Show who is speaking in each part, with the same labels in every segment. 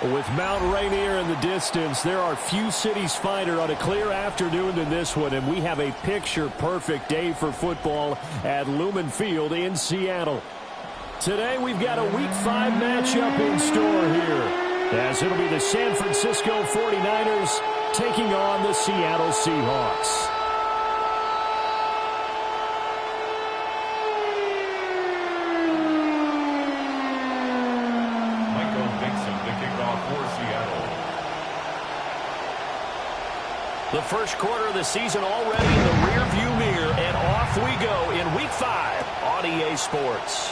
Speaker 1: With Mount Rainier in the distance, there are few cities finer on a clear afternoon than this one, and we have a picture-perfect day for football at Lumen Field in Seattle. Today, we've got a Week 5 matchup in store here, as it'll be the San Francisco 49ers taking on the Seattle Seahawks. The first quarter of the season already in the rearview mirror, and off we go in Week 5 on EA Sports.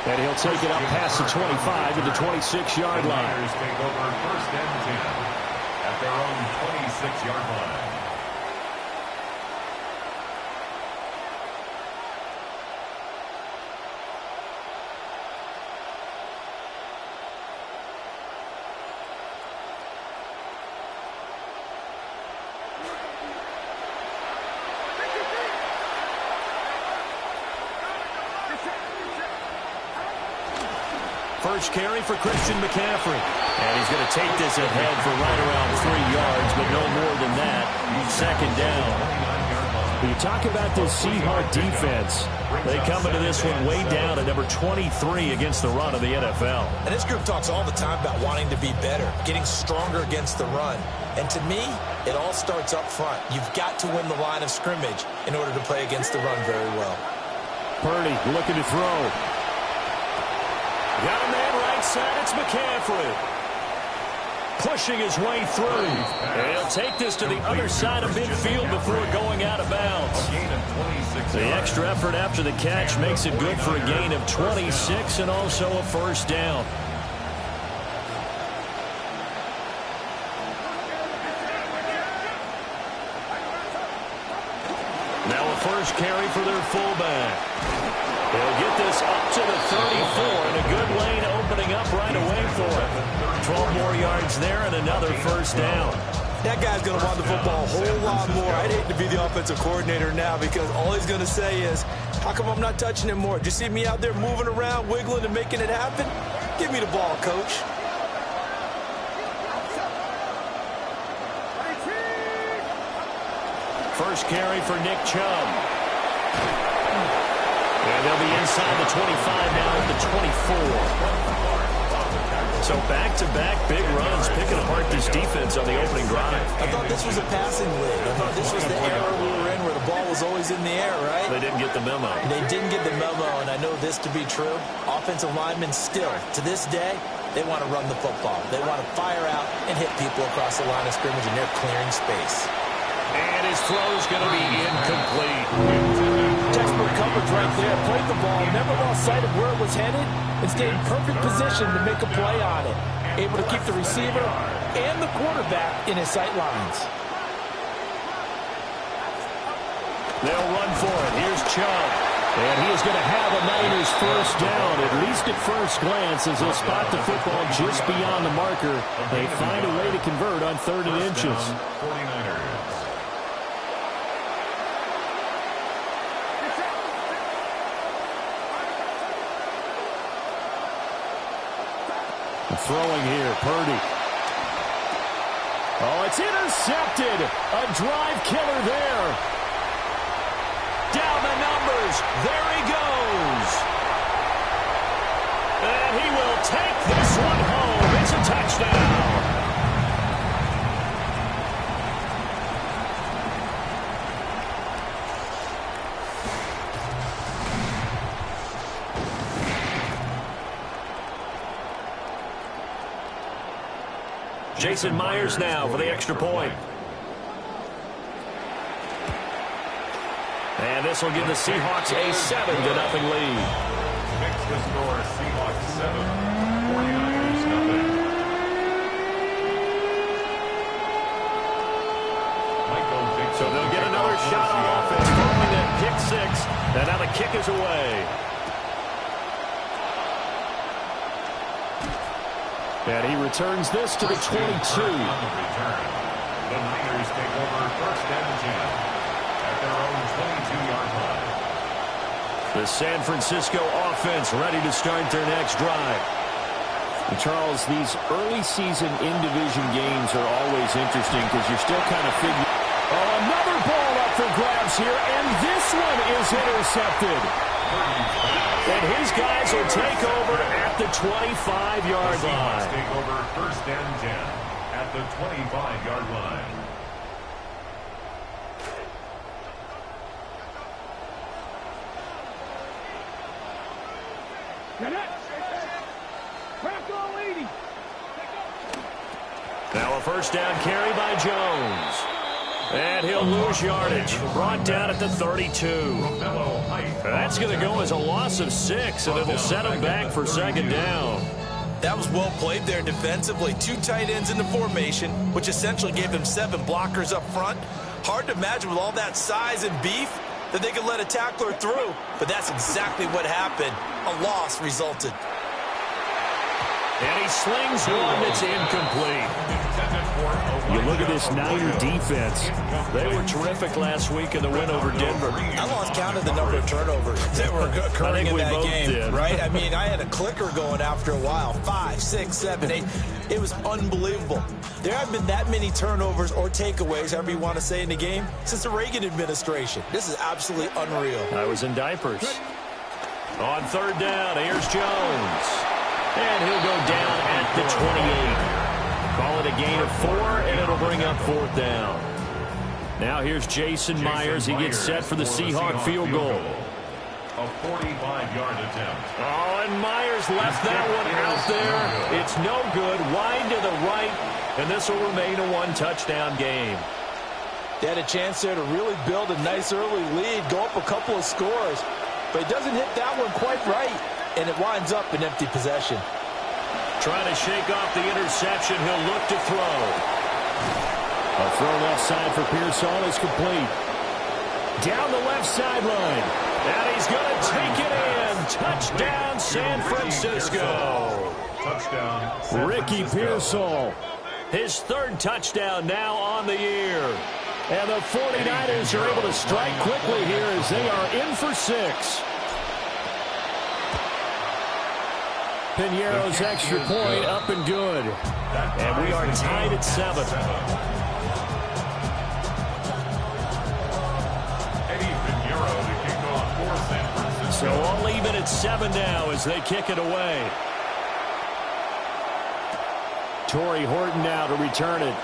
Speaker 1: And he'll take it up past the 25 to the 26-yard line.
Speaker 2: The take over first and 10 at their own 26-yard line.
Speaker 1: First carry for Christian McCaffrey. And he's going to take this ahead for right around 3 yards, but no more than that. Second down. When you talk about this Seahawks defense, they come into this one way down at number 23 against the run of the NFL.
Speaker 3: And this group talks all the time about wanting to be better, getting stronger against the run. And to me, it all starts up front. You've got to win the line of scrimmage in order to play against the run very well.
Speaker 1: Purdy looking to throw. Got a man right side. It's McCaffrey. Pushing his way through. And he'll take this to the other side of midfield before going out of bounds. The extra effort after the catch makes it good for a gain of 26 and also a first down. Now a first carry for their fullback. They'll get this up to the 34, and a good lane opening up right away for him. 12 more yards there and another first down.
Speaker 3: That guy's going to want the football a whole lot more. I'd hate to be the offensive coordinator now because all he's going to say is, how come I'm not touching him more? Do you see me out there moving around, wiggling, and making it happen? Give me the ball, coach.
Speaker 1: First carry for Nick Chubb. And they'll be inside the 25 now at the 24. So back-to-back big runs, picking apart this defense on the opening drive.
Speaker 3: I thought this was a passing league. I thought this was the era we were in where the ball was always in the air, right?
Speaker 1: They didn't get the memo.
Speaker 3: They didn't get the memo, and I know this to be true. Offensive linemen still, to this day, they want to run the football. They want to fire out and hit people across the line of scrimmage, and they're clearing space.
Speaker 1: And his throw's going to be incomplete.
Speaker 4: Textbook coverage right there. Played the ball, never lost sight of where it was headed, and stayed in perfect position to make a play on it. Able to keep the receiver and the quarterback in his sight lines.
Speaker 1: They'll run for it. Here's Chubb. And he is going to have a Niners first down, at least at first glance, as they'll spot the football just beyond the marker. They find a way to convert on 3rd and inches.
Speaker 2: 49ers.
Speaker 1: Throwing here, Purdy. Oh, it's intercepted. A drive killer there. Down the numbers. There he goes. And he will take this one home. It's a touchdown. Jason Myers now for the extra point. And this will give the Seahawks a 7-0 lead.
Speaker 2: Makes the score Seahawks 7, 49ers nothing.
Speaker 1: So they'll get another shot on offense following that pick 6. And now the kick is away. And he returns this to the 22.
Speaker 2: The Niners take over first and 10 at their own 22-yard line.
Speaker 1: The San Francisco offense ready to start their next drive. And Charles, these early season in-division games are always interesting because you're still kind of figuring. Oh, another ball up for grabs here, and this one is intercepted. And his guys will take over at the 25-yard line.
Speaker 2: Take over first and 10 at the 25-yard line.
Speaker 1: Now a first down carry by Jones. And he'll lose yardage. Brought down at the 32. That's going to go as a loss of 6, and it'll set him back for second down.
Speaker 3: That was well played there defensively. 2 tight ends in the formation, which essentially gave them 7 blockers up front. Hard to imagine with all that size and beef that they could let a tackler through. But that's exactly what happened. A loss resulted.
Speaker 1: And he slings one that's incomplete. You look at this Niner defense. They were terrific last week in the win over Denver.
Speaker 3: I lost count of the number of turnovers that were occurring in that game, right? I mean, I had a clicker going after a while. 5, 6, 7, 8. It was unbelievable. There haven't been that many turnovers or takeaways, however you want to say, in the game since the Reagan administration. This is absolutely unreal.
Speaker 1: I was in diapers. On third down, here's Jones. And he'll go down at the 28. Call it a gain of 4, and it'll bring up fourth down. Now here's Jason Myers. He gets set for the Seahawks field goal.
Speaker 2: A 45-yard attempt.
Speaker 1: Oh, and Myers left that one out there. It's no good. Wide to the right, and this will remain a 1-touchdown game.
Speaker 4: They had a chance there to really build a nice early lead, go up a couple of scores, but he doesn't hit that one quite right, and it winds up an empty possession.
Speaker 1: Trying to shake off the interception. He'll look to throw. A throw left side for Pearsall is complete. Down the left sideline. And he's going to take it in. Touchdown, San Francisco.
Speaker 2: Touchdown,
Speaker 1: Ricky Pearsall. His 3rd touchdown now on the year. And the 49ers are able to strike quickly here as they are in for 6. Piñeiro's extra point up and good. And we are tied at 7. So all even at 7 now as they kick it away. Torrey Horton now to return it.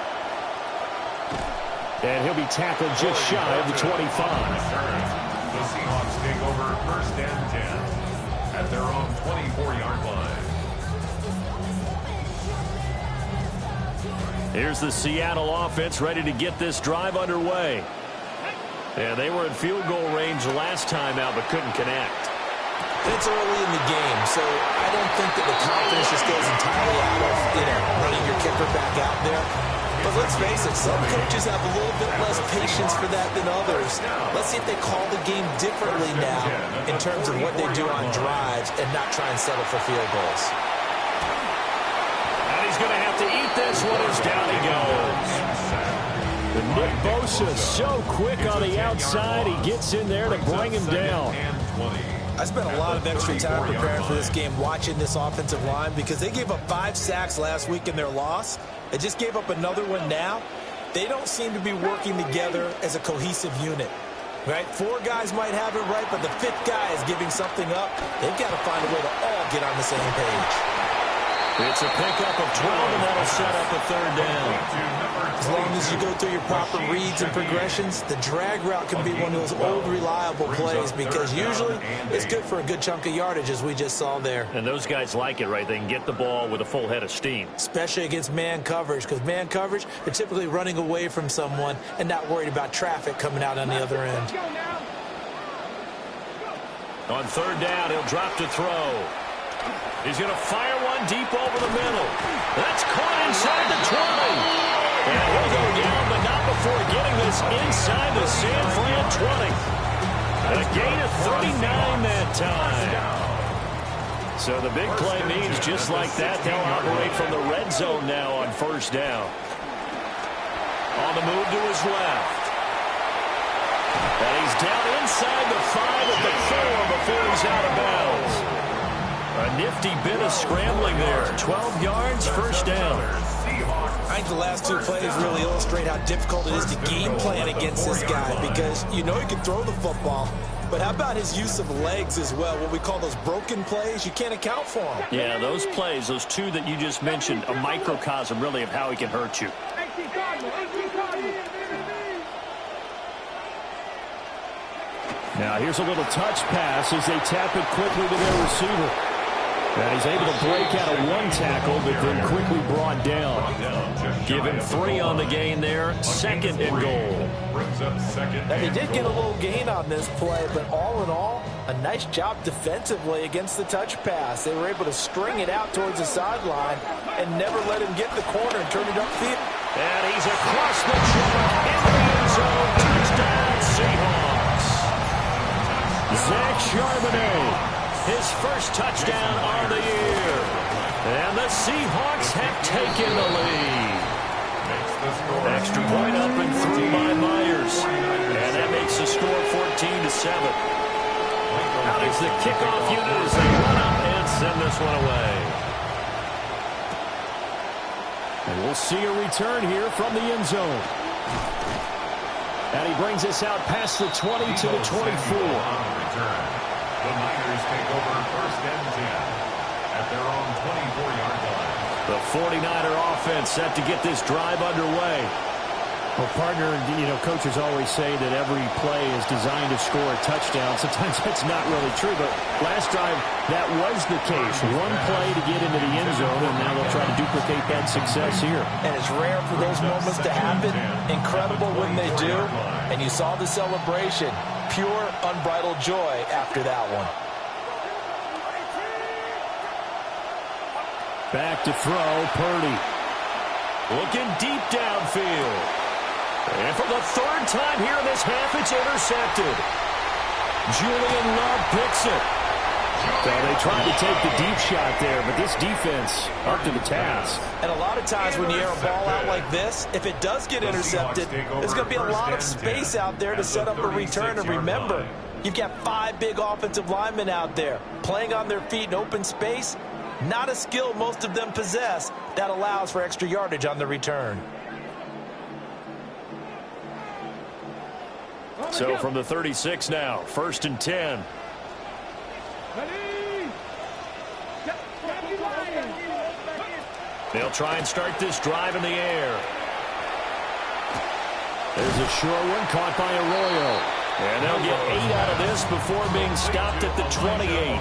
Speaker 1: And he'll be tackled just shy of the 25.
Speaker 2: The Seahawks take over first and 10 at their own 24-yard line.
Speaker 1: Here's the Seattle offense ready to get this drive underway. And they were in field goal range last time out but couldn't connect.
Speaker 3: It's early in the game, so I don't think that the confidence just goes entirely out of, running your kicker back out there. But let's face it, some coaches have a little bit less patience for that than others. Let's see if they call the game differently now in terms of what they do on drives and not try and settle for field goals.
Speaker 1: And he's going to have to eat this one as down he goes. But Nick Bosa so quick on the outside, he gets in there to bring him down.
Speaker 3: I spent a lot of extra time preparing for this game watching this offensive line because they gave up 5 sacks last week in their loss. They just gave up another one now. They don't seem to be working together as a cohesive unit. Right? 4 guys might have it right, but the 5th guy is giving something up. They've got to find a way to all get on the same page.
Speaker 1: It's a pickup of 12, and that'll set up a 3rd down.
Speaker 3: As long as you go through your proper reads and progressions, the drag route can be one of those old reliable plays because usually it's good for a good chunk of yardage, as we just saw there.
Speaker 1: And those guys like it, right? They can get the ball with a full head of steam.
Speaker 3: Especially against man coverage, because man coverage, they're typically running away from someone and not worried about traffic coming out on the other end.
Speaker 1: On 3rd down, he'll drop to throw. He's going to fire one deep over the middle. That's caught inside the 20. And he'll go down, but not before getting this inside the San Fran 20. A gain of 39 that time. So the big play means just like that, they'll operate from the red zone now on 1st down. On the move to his left. And he's down inside the 5 at the 4 before is out of bounds. A nifty bit of scrambling there. 12 yards, first down.
Speaker 4: I think the last two plays really illustrate how difficult it is to game plan against this guy, because you know he can throw the football, but how about his use of legs as well? What we call those broken plays, you can't account for them.
Speaker 1: Yeah, those plays, those two that you just mentioned, a microcosm really of how he can hurt you. Now here's a little touch pass as they tap it quickly to their receiver. And he's able to break out of one tackle, but then quickly brought down. Give him 3 on the gain there. Second and goal.
Speaker 4: Now, he did get a little gain on this play, but all in all, a nice job defensively against the touch pass. They were able to string it out towards the sideline and never let him get the corner and turn it upfield.
Speaker 1: And he's across the track in the end zone. Touchdown, Seahawks. Zach Charbonnet. His first touchdown on the year. And the Seahawks have taken the lead. Extra point up and through by Myers. And that makes the score 14-7. Out is the kickoff unit as they run up and send this one away. And we'll see a return here from the end zone. And he brings us out past the 20 to the 24.
Speaker 2: The Niners take over first and 10 at their own 24-yard line.
Speaker 1: The 49er offense set to get this drive underway. Well, partner, you know, coaches always say that every play is designed to score a touchdown. Sometimes that's not really true, but last drive, that was the case. One play to get into the end zone, and now they'll try to duplicate that success here.
Speaker 4: And it's rare for those moments to happen. Incredible when they do. And you saw the celebration. Pure, unbridled joy after that one.
Speaker 1: Back to throw, Purdy. Looking deep downfield. And for the third time here in this half, it's intercepted. Julian Love picks it. So they tried to take the deep shot there, but this defense up to the task.
Speaker 4: And a lot of times when you air a ball out like this, if it does get intercepted, there's going to be a lot of space out there to set up a return. And remember, you've got 5 big offensive linemen out there playing on their feet in open space. Not a skill most of them possess that allows for extra yardage on the return.
Speaker 1: So from the 36 now, first and 10. They'll try and start this drive in the air. There's a short one caught by Arroyo. And they'll get 8 out of this before being stopped at the 28.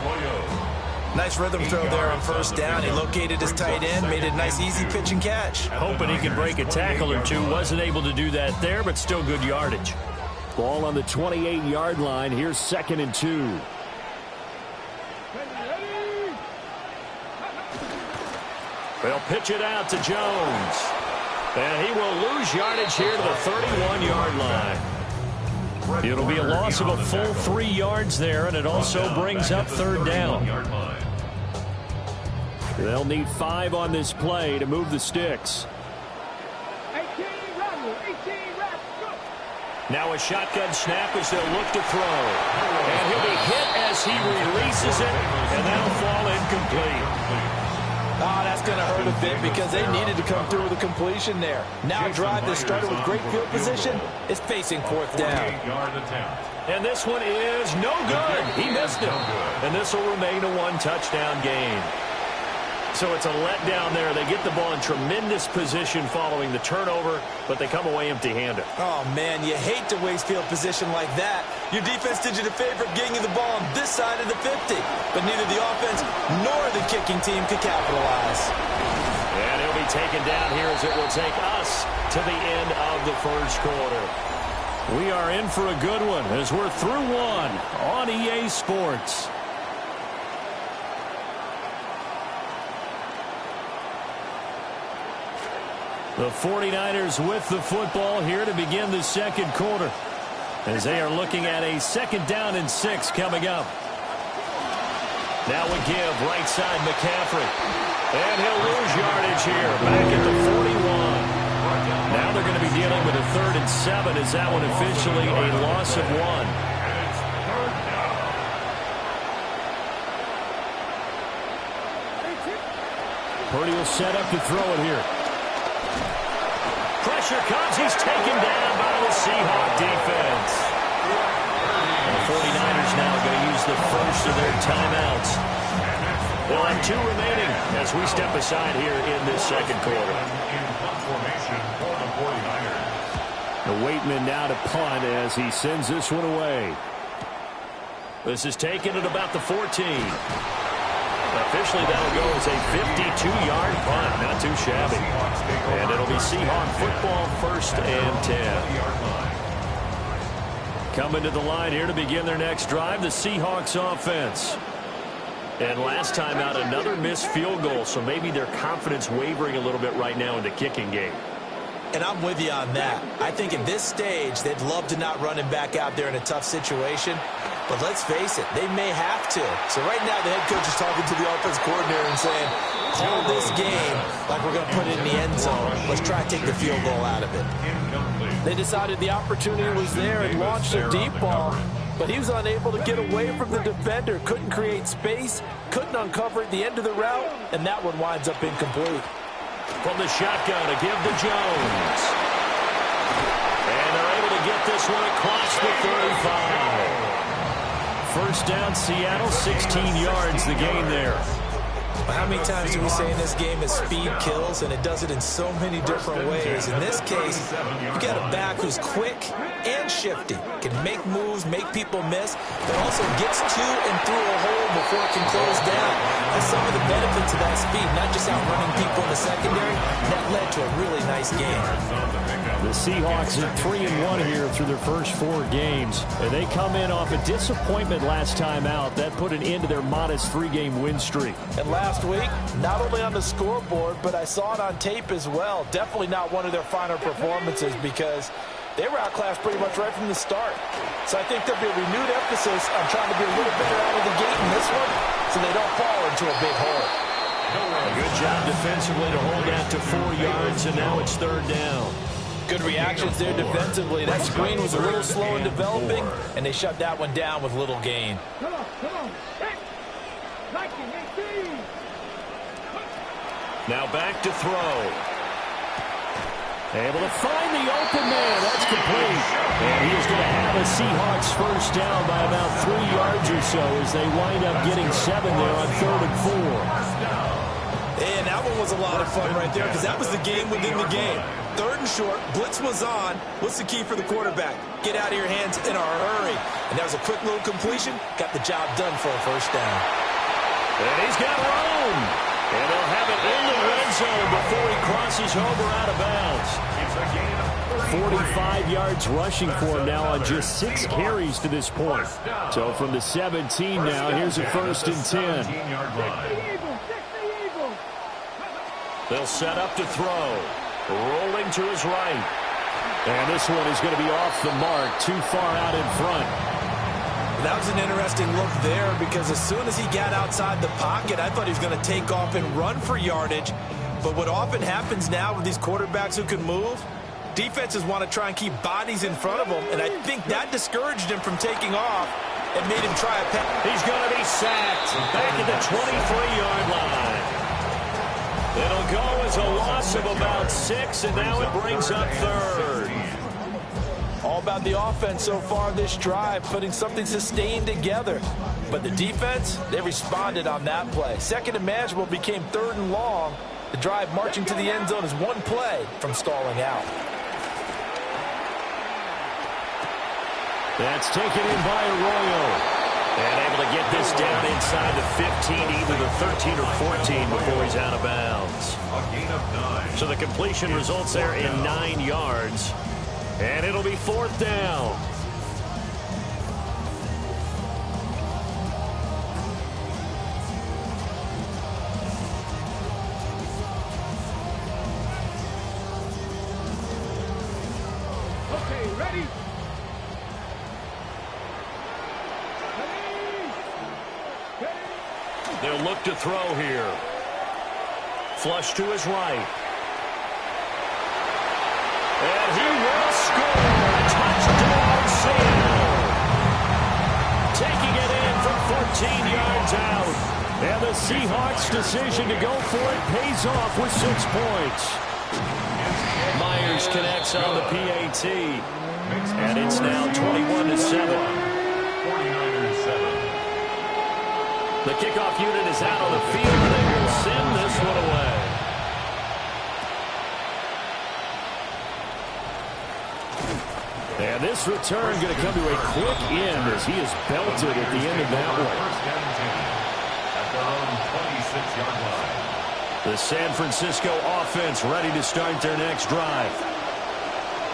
Speaker 4: Nice rhythm throw there on first down. He located his tight end, made it a nice easy pitch and catch.
Speaker 1: Hoping he could break a tackle or two. Wasn't able to do that there, but still good yardage. Ball on the 28-yard line. Here's second and 2. They'll pitch it out to Jones. And he will lose yardage here to the 31-yard line. It'll be a loss of a full 3 yards there, and it also brings up third down. They'll need 5 on this play to move the sticks. Now a shotgun snap as they'll look to throw. And he'll be hit as he releases it, and that'll fall incomplete.
Speaker 4: Oh, that's going to hurt a bit because they needed to come through with a completion there. Now a drive that started with great field position is facing fourth down.
Speaker 1: And this one is no good. He missed it. And this will remain a 1-touchdown game. So it's a letdown there. They get the ball in tremendous position following the turnover, but they come away empty-handed.
Speaker 4: Oh, man, you hate to waste field position like that. Your defense did you the favor of getting you the ball on this side of the 50. But neither the offense nor the kicking team could capitalize.
Speaker 1: And he'll be taken down here as it will take us to the end of the first quarter. We are in for a good one as we're through one on EA Sports. The 49ers with the football here to begin the second quarter as they are looking at a 2nd down and 6 coming up. Now we give right side McCaffrey. And he'll lose yardage here back at the 41. Now they're going to be dealing with a 3rd and 7 as that one officially a loss of 1. Purdy will set up to throw it here. Pressure comes. He's taken down by the Seahawks defense. And the 49ers now going to use the first of their timeouts. They'll have 2 remaining as we step aside here in this second quarter.
Speaker 2: In punt formation for the 49ers.
Speaker 1: The Waitman now to punt as he sends this one away. This is taken at about the 14. Officially, that'll go as a 52-yard punt. Not too shabby. And it'll be Seahawk football, 1st and 10. Coming to the line here to begin their next drive, the Seahawks offense. And last time out, another missed field goal, so maybe their confidence wavering a little bit right now in the kicking game.
Speaker 4: And I'm with you on that. I think at this stage, they'd love to not run him back out there in a tough situation. But let's face it, they may have to. So right now, the head coach is talking to the offense coordinator and saying, call this game like we're going to put it in the end zone. Let's try to take the field goal out of it. They decided the opportunity was there and launched a deep ball, but he was unable to get away from the defender, couldn't create space, couldn't uncover at the end of the route, and that one winds up incomplete.
Speaker 1: From the shotgun to give to Jones. And they're able to get this one across the 35. First down, Seattle, 16 yards the gain there.
Speaker 4: How many times do we say in this game that speed kills, and it does it in so many different ways? In this case, you got a back who's quick and shifty, can make moves, make people miss, but also gets to and through a hole before it can close down. That's some of the benefits of that speed, not just outrunning people in the secondary. That led to a really nice game.
Speaker 1: The Seahawks are 3-1 here through their first 4 games, and they come in off a disappointment last time out. That put an end to their modest 3-game win streak.
Speaker 4: And last week, not only on the scoreboard, but I saw it on tape as well. Definitely not one of their finer performances because they were outclassed pretty much right from the start. So I think there'll be a renewed emphasis on trying to be a little better out of the gate in this one so they don't fall into a big hole.
Speaker 1: A good job defensively to hold that to 4 yards, and now it's 3rd down.
Speaker 4: Good reactions there defensively. That screen was a little slow in developing, and they shut that one down with little gain.
Speaker 1: Now back to throw. Able to find the open man. That's complete. And he is going to have a Seahawks first down by about 3 yards or so as they wind up getting 7 there on 3rd and 4.
Speaker 4: And that one was a lot of fun right there because that was the game within the game. 3rd and short, blitz was on. What's the key for the quarterback? Get out of your hands in a hurry. And that was a quick little completion. Got the job done for a first down.
Speaker 1: And he's got room. And they'll have it in the red zone before he crosses over out of bounds. 45 yards rushing for him now on just 6 carries to this point. So from the 17 now, here's a 1st and 10. They'll set up to throw. Rolling to his right. And this one is going to be off the mark, too far out in front.
Speaker 4: That was an interesting look there because as soon as he got outside the pocket, I thought he was going to take off and run for yardage. But what often happens now with these quarterbacks who can move, defenses want to try and keep bodies in front of them, and I think that discouraged him from taking off and made him try a pass.
Speaker 1: He's going to be sacked back at the 23-yard line. It'll go as a loss of about 6, and now it brings up 3rd.
Speaker 4: All about the offense so far this drive, putting something sustained together. But the defense, they responded on that play. 2nd and manageable became 3rd and long. The drive marching to the end zone is one play from stalling out.
Speaker 1: That's taken in by Arroyo. And able to get this down inside the 15, either the 13 or 14 before he's out of bounds.
Speaker 2: A gain of 9.
Speaker 1: So the completion results there in 9 yards. And it'll be 4th down.
Speaker 5: Okay, ready?
Speaker 1: They'll look to throw here. Flush to his right. And he will score. Touchdown, Seattle. Taking it in from 14 yards out. And the The Seahawks' decision to go for it pays off with 6 points. Myers connects on the PAT. And it's now 21-7.
Speaker 2: 49ers 7.
Speaker 1: The kickoff unit is out on the field, and they will send this one away. And this return going to come to a quick end as he is belted at the end of that one.
Speaker 2: First down and 10 at their own 26-yard line.
Speaker 1: The San Francisco offense ready to start their next drive.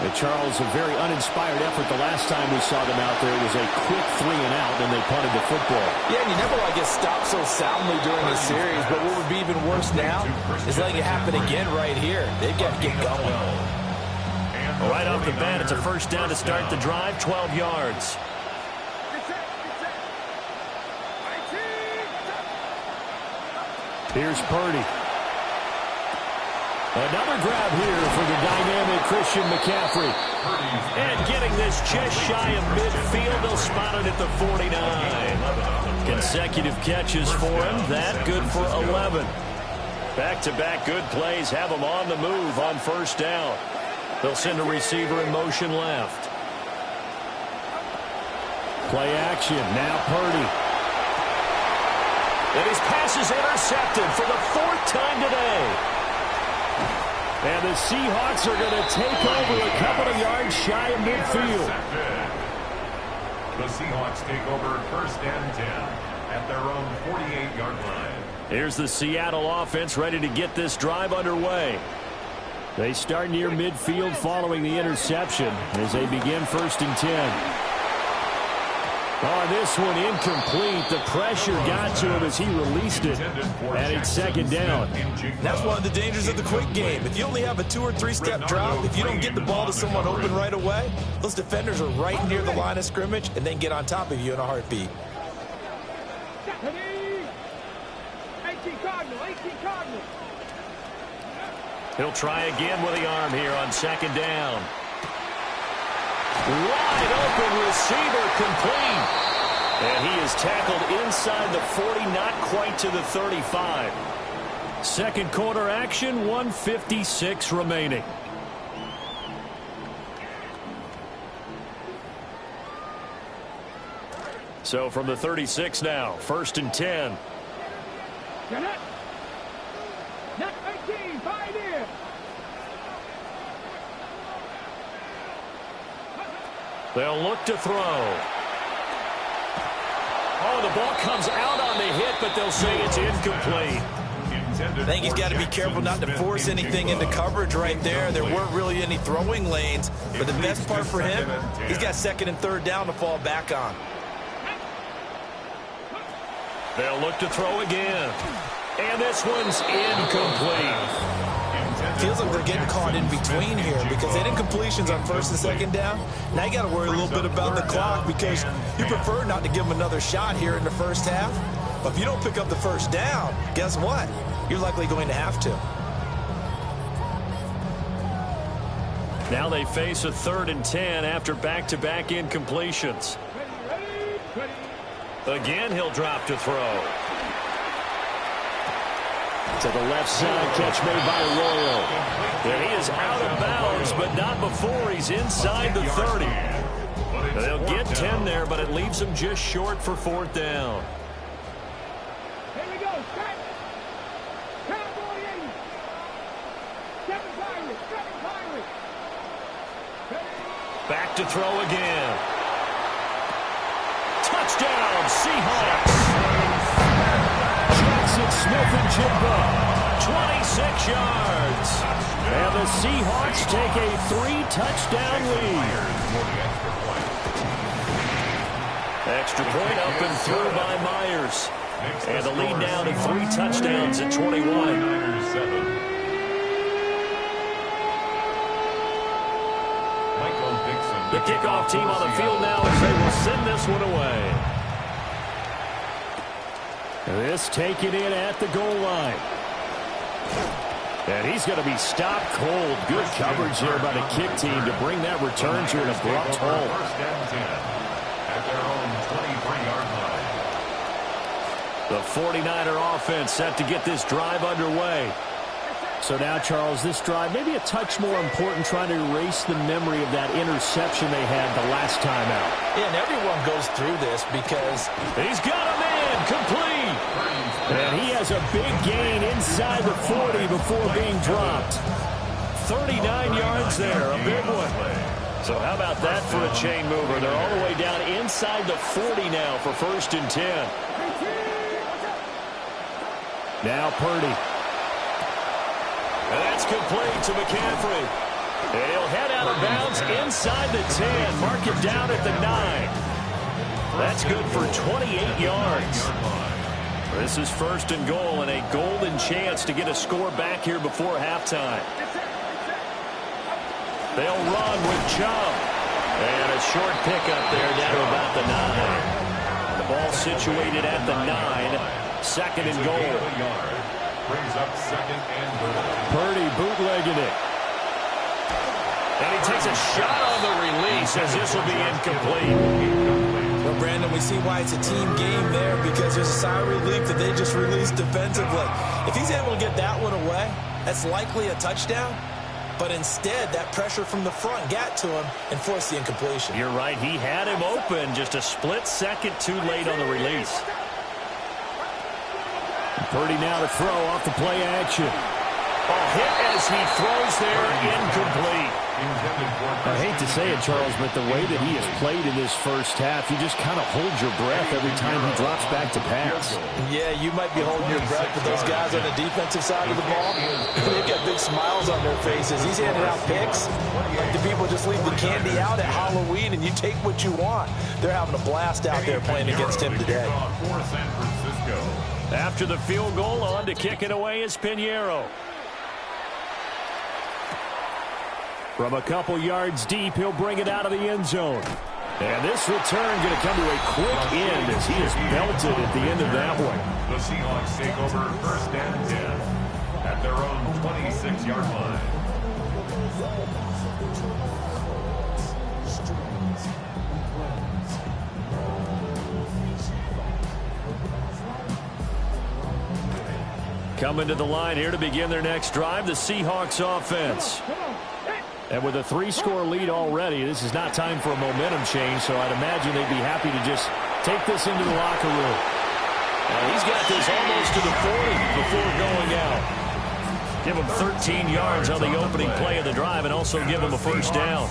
Speaker 1: And Charles, a very uninspired effort the last time we saw them out there. It was a quick 3-and-out, and they punted the football.
Speaker 4: Yeah, and you never want to get stopped so soundly during the series, but what would be even worse now is letting it happen again right here. They've got to get going.
Speaker 1: Right off the bat, it's a first down to start the drive, 12 yards. Here's Purdy. Another grab here for the dynamic Christian McCaffrey. And getting this just shy of midfield, they'll spot it at the 49. Consecutive catches for him. That good for 11. Back-to-back good plays have him on the move on first down. They'll send a receiver in motion left. Play action. Now Purdy. And his pass is intercepted for the 4th time today. And the Seahawks are going to take over a couple of yards shy of midfield.
Speaker 2: The Seahawks take over first and 10 at their own 48-yard line.
Speaker 1: Here's the Seattle offense ready to get this drive underway. They start near midfield following the interception as they begin first and 10. On this one, incomplete. The pressure got to him as he released it. And it's second down.
Speaker 4: That's one of the dangers of the quick game. If you only have a 2- or 3-step drop, if you don't get the ball to someone open right away, those defenders are right near the line of scrimmage and then get on top of you in a heartbeat.
Speaker 5: 18 Cardinal.
Speaker 1: He'll try again with the arm here on second down. Wide open receiver complete. And he is tackled inside the 40, not quite to the 35. Second quarter action, 1:56 remaining. So from the 36 now, first and 10.
Speaker 5: Net 18, 5 in.
Speaker 1: They'll look to throw. Oh, the ball comes out on the hit, but they'll say it's incomplete.
Speaker 4: I think he's got to be careful not to force anything into coverage right there. There weren't really any throwing lanes, but the best part for him, he's got second and third down to fall back on.
Speaker 1: They'll look to throw again. And this one's incomplete.
Speaker 4: Feels like they're getting caught in between here because they did completions on first and second down. Now you got to worry a little bit about the clock because you prefer not to give them another shot here in the first half. But if you don't pick up the first down, guess what? You're likely going to have to.
Speaker 1: Now they face a 3rd and 10 after back-to-back incompletions. Again, he'll drop to throw. To the left side, catch made by Arroyo. And he is out of bounds, but not before he's inside the 30. They'll get 10 there, but it leaves them just short for 4th down.
Speaker 5: Here we go. Set. Cowboy 80. 7 Pirates.
Speaker 1: Back to throw again. Touchdown, Seahawks. Jackson Smith and Jigba, 26 yards. And the Seahawks take a 3-touchdown lead. Extra point up and through by Myers. And the lead down to 3 touchdowns at 21. The kickoff team on the field now as they will send this one away. This taken in at the goal line. And he's going to be stopped cold. Good coverage here by the kick team to bring that return to an abrupt halt.
Speaker 2: First and 10 at their own 23-yard line.
Speaker 1: The 49er offense set to get this drive underway. So now, Charles, this drive maybe a touch more important, trying to erase the memory of that interception they had the last time out.
Speaker 4: Yeah, and everyone goes through this because
Speaker 1: he's got a man complete. And he has a big gain inside the 40 before being dropped. 39 yards there, a big one. So how about that for a chain mover? They're all the way down inside the 40 now for 1st and 10. Now Purdy. And that's complete to McCaffrey. And he'll head out of bounds inside the 10. Mark it down at the 9. That's good for 28 yards. This is 1st and goal and a golden chance to get a score back here before halftime. They'll run with Chubb. And a short pickup there down to about the 9. The ball situated at the 9. 2nd and goal.
Speaker 2: Brings up 2nd and goal.
Speaker 1: Purdy bootlegging it. And he takes a shot on the release as this will be incomplete.
Speaker 3: Well, Brandon, we see why it's a team game there, because there's a sigh of relief that they just released defensively. If he's able to get that one away, that's likely a touchdown. But instead, that pressure from the front got to him and forced the incompletion.
Speaker 1: You're right. He had him open, just a split second too late on the release. Purdy now to throw off the play action. Hit as he throws there, incomplete. I hate to say it, Charles, but the way that he has played in this first half, you just kind of hold your breath every time he drops back to pass.
Speaker 4: Yeah, you might be holding your breath, but those guys on the defensive side of the ball, they've got big smiles on their faces. He's handing out picks like the people just leave the candy out at Halloween and you take what you want. They're having a blast out there playing against him today.
Speaker 1: After the field goal, on to kick it away is Pinheiro. From a couple yards deep, he'll bring it out of the end zone. And this return going to come to a quick end as he is belted at the end of that one.
Speaker 2: The Seahawks take over 1st and 10 at their own 26-yard line.
Speaker 1: Coming to the line here to begin their next drive, the Seahawks offense. And with a 3-score lead already, this is not time for a momentum change, so I'd imagine they'd be happy to just take this into the locker room. And he's got this almost to the 40 before going out. Give him 13 yards on the opening play of the drive and also give him a 1st down.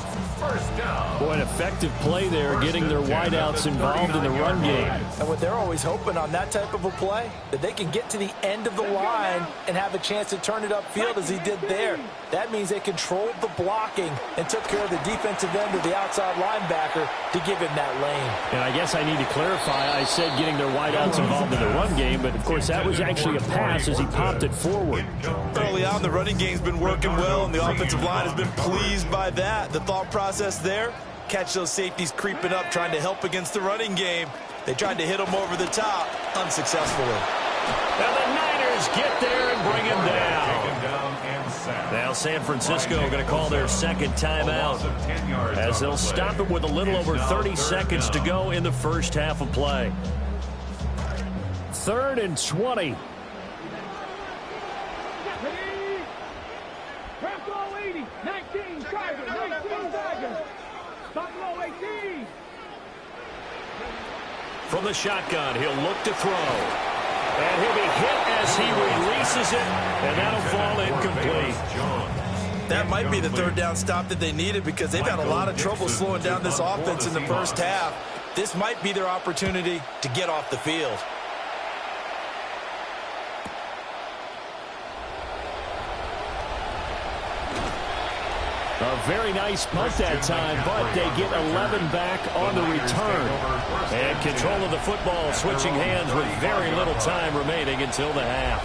Speaker 1: Boy, an effective play there, getting their wideouts involved in the run game.
Speaker 4: And what they're always hoping on that type of a play, that they can get to the end of the line and have a chance to turn it upfield as he did there. That means they controlled the blocking and took care of the defensive end of the outside linebacker to give him that lane.
Speaker 1: And I guess I need to clarify, I said getting their wideouts involved in the run game, but of course that was actually a pass as he popped it forward.
Speaker 3: Early on, the running game's been working well, and the offensive line has been pleased by that. The thought process there, catch those safeties creeping up, trying to help against the running game. They tried to hit him over the top, unsuccessfully.
Speaker 1: And the Niners get there and bring him down. Now San Francisco going to call their 2nd timeout as they'll stop it with a little over 30 seconds to go in the first half of play. 3rd and 20. From the shotgun, he'll look to throw. And he'll be hit as he releases it, and that'll fall incomplete.
Speaker 3: That might be the 3rd down stop that they needed, because they've had a lot of trouble slowing down this offense in the first half. This might be their opportunity to get off the field.
Speaker 1: A very nice punt that time, but they get 11 back on the return. And control of the football switching hands with very little time remaining until the half.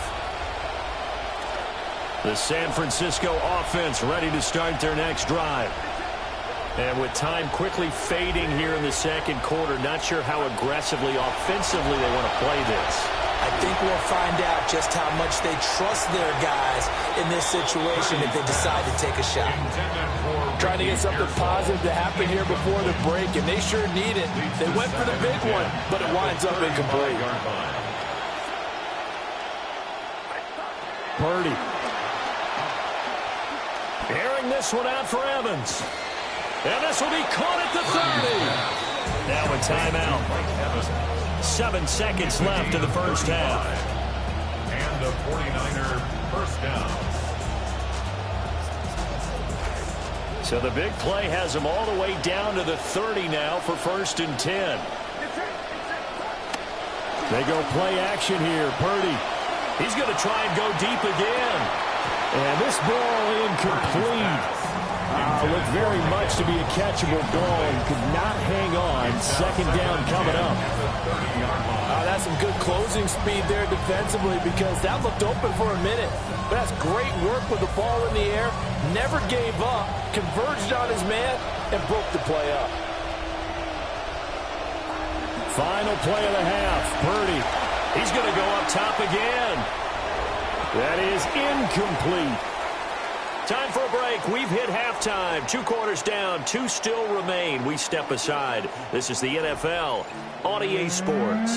Speaker 1: The San Francisco offense ready to start their next drive. And with time quickly fading here in the 2nd quarter, not sure how aggressively, offensively they want to play this.
Speaker 4: I think we'll find out just how much they trust their guys in this situation if they decide to take a shot. Trying to get something positive to happen here before the break, and they sure need it. They went for the big one, but it winds up incomplete.
Speaker 1: Purdy. Airing this one out for Evans. And this will be caught at the 30. Now a timeout. 7 seconds left in the first half.
Speaker 2: And a 49er first down.
Speaker 1: So the big play has him all the way down to the 30 now for 1st and 10. They go play action here. Purdy. He's going to try and go deep again. And this ball incomplete. Looked very much to be a catchable ball and could not hang on. 2nd down coming up.
Speaker 4: That's some good closing speed there defensively because that looked open for a minute. But that's great work with the ball in the air. Never gave up, converged on his man, and broke the play up.
Speaker 1: Final play of the half. Purdy. He's going to go up top again. That is incomplete. Time for a break. We've hit halftime. 2 quarters down. 2 still remain. We step aside. This is the NFL on EA Sports.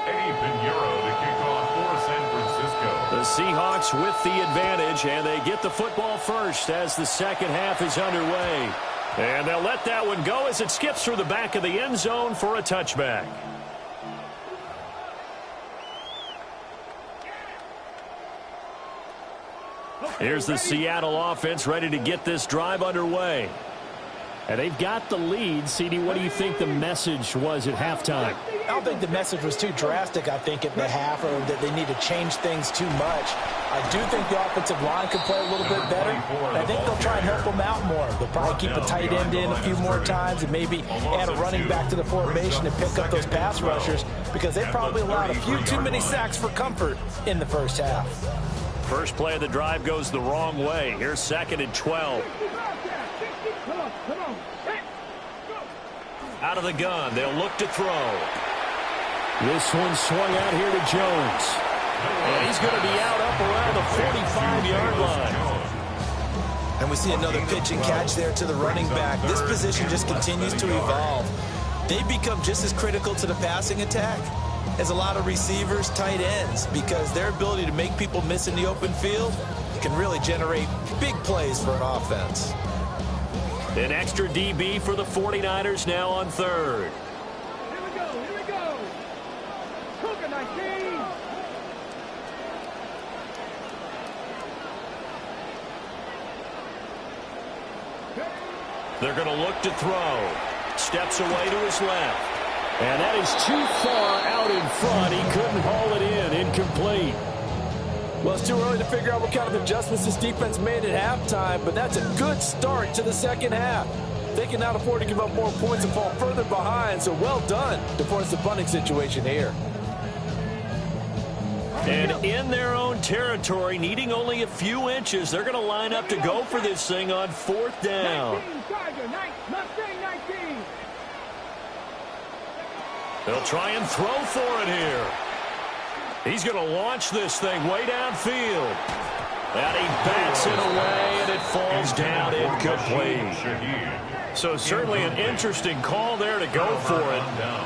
Speaker 2: Eddie Pinheiro to kick off for San Francisco.
Speaker 1: The Seahawks with the advantage, and they get the football first as the second half is underway. And they'll let that one go as it skips through the back of the end zone for a touchback. Here's the Seattle offense ready to get this drive underway. And they've got the lead. CD, what do you think the message was at halftime?
Speaker 4: I don't think the message was too drastic, I think, at the half, or that they need to change things too much. I do think the offensive line could play a little bit better. And I think they'll try and help them out more. They'll probably keep a tight end in a few more times and maybe add a running back to the formation and pick up those pass rushers because they probably allowed a few too many sacks for comfort in the first half.
Speaker 1: First play of the drive goes the wrong way. Here's 2nd and 12. Out of the gun, they'll look to throw. This one swung out here to Jones. And he's going to be out up around the 45-yard line.
Speaker 4: And we see another pitch and catch there to the running back. This position just continues to evolve. They become just as critical to the passing attack as a lot of receivers, tight ends, because their ability to make people miss in the open field can really generate big plays for an offense.
Speaker 1: An extra DB for the 49ers now on 3rd.
Speaker 5: Here we go. Cougar 19.
Speaker 1: They're going to look to throw. Steps away to his left. And that is too far out in front. He couldn't haul it in. Incomplete.
Speaker 4: Well, it's too early to figure out what kind of adjustments this defense made at halftime, but that's a good start to the second half. They cannot afford to give up more points and fall further behind, so well done to force the punting situation here.
Speaker 1: And in their own territory, needing only a few inches, they're going to line up to go for this thing on 4th down. They'll try and throw for it here. He's going to launch this thing way downfield. And he bats it away, and it falls down incomplete. So certainly an interesting call there to go for it.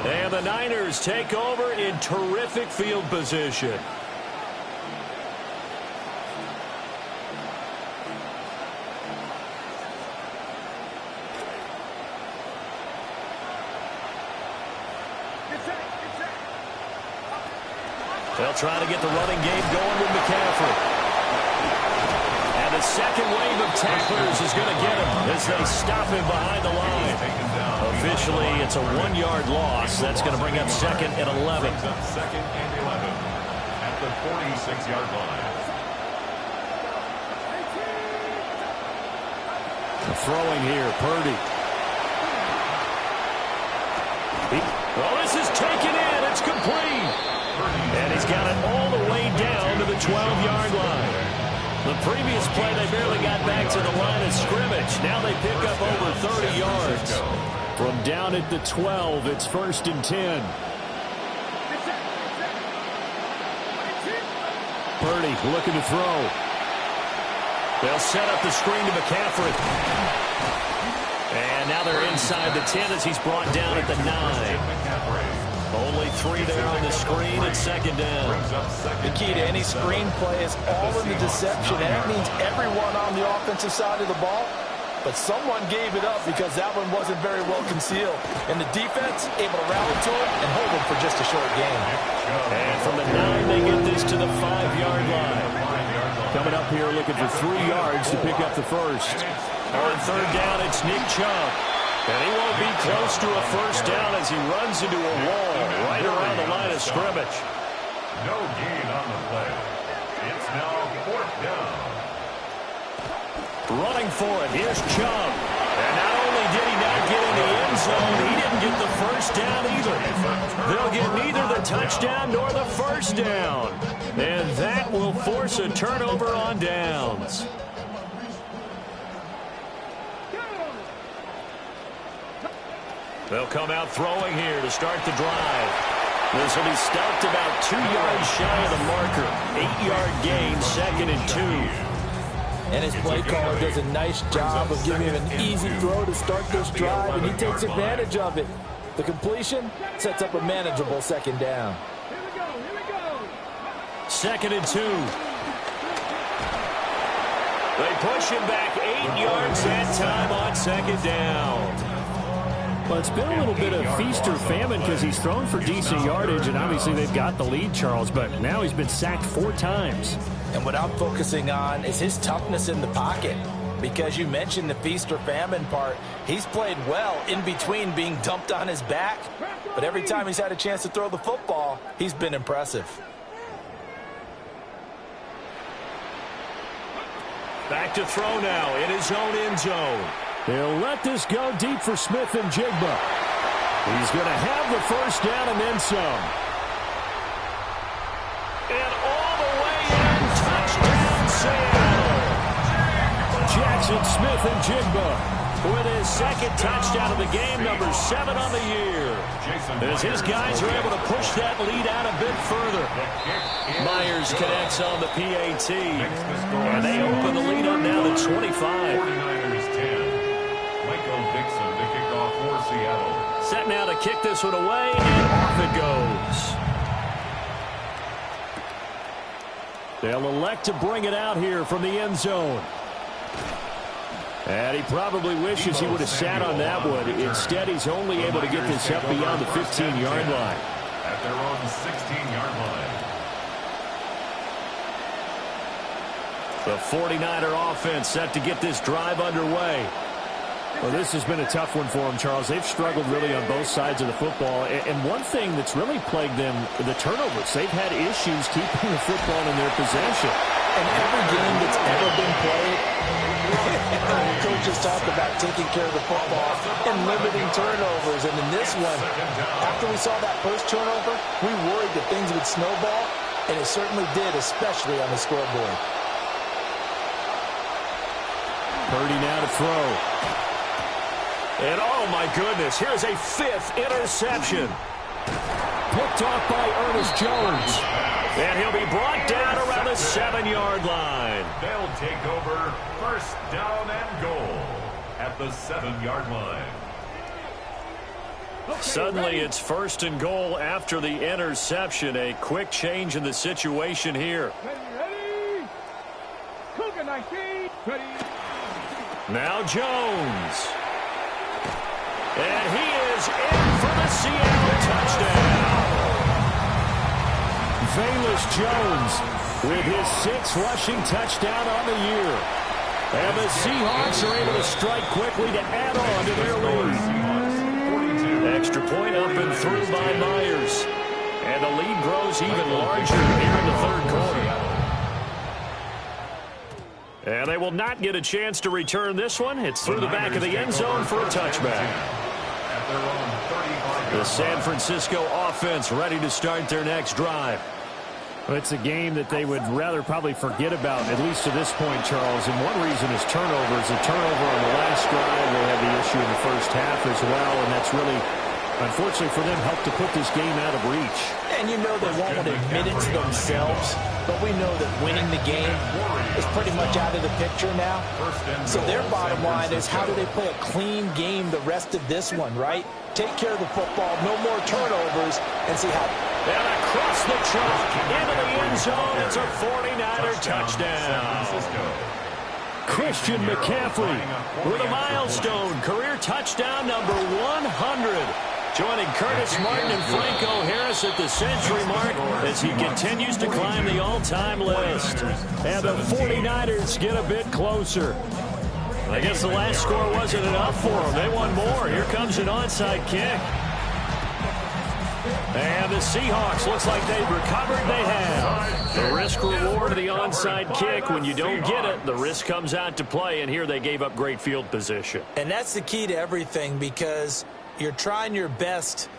Speaker 1: And the Niners take over in terrific field position. They'll try to get the running game going with McCaffrey. And the second wave of tacklers is going to get him as they stop him behind the line. Officially, it's a 1-yard loss. That's going to bring up 2nd and 11.
Speaker 2: 2nd and 11 at the 46-yard line.
Speaker 1: Throwing here, Purdy. Well, this is taken in. It's complete. And he's got it all the way down to the 12-yard line. The previous play, they barely got back to the line of scrimmage. Now they pick up over 30 yards. From down at the 12, it's 1st and 10. Purdy looking to throw. They'll set up the screen to McCaffrey. And now they're inside the 10 as he's brought down at the 9. Only 3 there on the screen at second down.
Speaker 4: The key to any screen play is all in the deception, and that means everyone on the offensive side of the ball. But someone gave it up because that one wasn't very well concealed. And the defense able to rally to it and hold it for just a short game.
Speaker 1: And from the 9, they get this to the 5-yard line. Coming up here looking for 3 yards to pick up the first. On third down, it's Nick Chubb. And he won't be close to a first down as he runs into a wall right around the line of scrimmage.
Speaker 2: No gain on the play. It's now 4th down.
Speaker 1: Running for it, here's Chubb. And not only did he not get in the end zone, he didn't get the first down either. They'll get neither the touchdown nor the first down. And that will force a turnover on downs. They'll come out throwing here to start the drive. This will be stopped about 2 yards shy of the marker. 8-yard gain, 2nd and 2.
Speaker 4: And his play caller does a nice job of giving him an easy throw to start this drive, and he takes advantage of it. The completion sets up a manageable 2nd down.
Speaker 5: Here we go.
Speaker 1: 2nd and 2. They push him back 8 yards that time on 2nd down. Well, it's been a little bit of feast or famine because he's thrown for decent yardage, and obviously they've got the lead, Charles, but now he's been sacked 4 times.
Speaker 4: And what I'm focusing on is his toughness in the pocket. Because you mentioned the feast or famine part, he's played well in between being dumped on his back. But every time he's had a chance to throw the football, he's been impressive.
Speaker 1: Back to throw now in his own end zone. They'll let this go deep for Smith and Jigba. He's going to have the first down and then some. And all the way in, touchdown Seattle. Jackson Smith and Jigba with his 2nd touchdown of the game, number 7 on the year. As his guys are able to push that lead out a bit further. Myers connects on the PAT. And they open the lead up now to 25.
Speaker 2: 49ers 10. Michael Dixon to kick off for Seattle.
Speaker 1: Set now to kick this one away, and off it goes. They'll elect to bring it out here from the end zone. And he probably wishes he would have sat on that one. Instead, he's only able to get this up beyond the 15-yard line.
Speaker 2: At their own 16-yard line.
Speaker 1: The 49er offense set to get this drive underway. Well, this has been a tough one for them, Charles. They've struggled really on both sides of the football. And one thing that's really plagued them, the turnovers. They've had issues keeping the football in their possession.
Speaker 4: In every game that's ever been played, coaches talk about taking care of the football and limiting turnovers. And in this one, after we saw that first turnover, we worried that things would snowball, and it certainly did, especially on the scoreboard.
Speaker 1: Purdy now to throw. And oh my goodness, here's a 5th interception. Picked off by Ernest Jones. And he'll be brought down around the 7-yard line.
Speaker 2: They'll take over 1st down and goal at the 7-yard line.
Speaker 1: Suddenly it's 1st and goal after the interception. A quick change in the situation here.
Speaker 5: Ready. Cougar 19. Ready.
Speaker 1: Now Jones. And he is in for the Seattle touchdown. Velus Jones with his 6th rushing touchdown on the year. And the Seahawks are able to strike quickly to add on to their lead. Extra point up and through by Myers. And the lead grows even larger here in the 3rd quarter. And they will not get a chance to return this one. It's through the back of the end zone for a touchback. The San Francisco offense ready to start their next drive. Well, it's a game that they would rather probably forget about, at least to this point, Charles. And one reason is turnovers. A turnover on the last drive. They had the issue in the first half as well, and that's really Unfortunately for them, helped to put this game out of reach.
Speaker 4: And you know they won't want to admit it to themselves, but we know that winning the game is pretty much out of the picture now. So their bottom line is, how do they play a clean game the rest of this one, right? Take care of the football, no more turnovers, and see how...
Speaker 1: And across the chalk, into the end zone, it's a 49er touchdown. Christian McCaffrey with a milestone career touchdown number 100. Joining Curtis Martin and Franco Harris at the century mark as he continues to climb the all-time list. And the 49ers get a bit closer. I guess the last score wasn't enough for them. They want more. Here comes an onside kick. And the Seahawks, looks like they've recovered. They have. The risk-reward of the onside kick. When you don't get it, the risk comes out to play, and here they gave up great field position.
Speaker 4: And that's the key to everything, because you're trying your best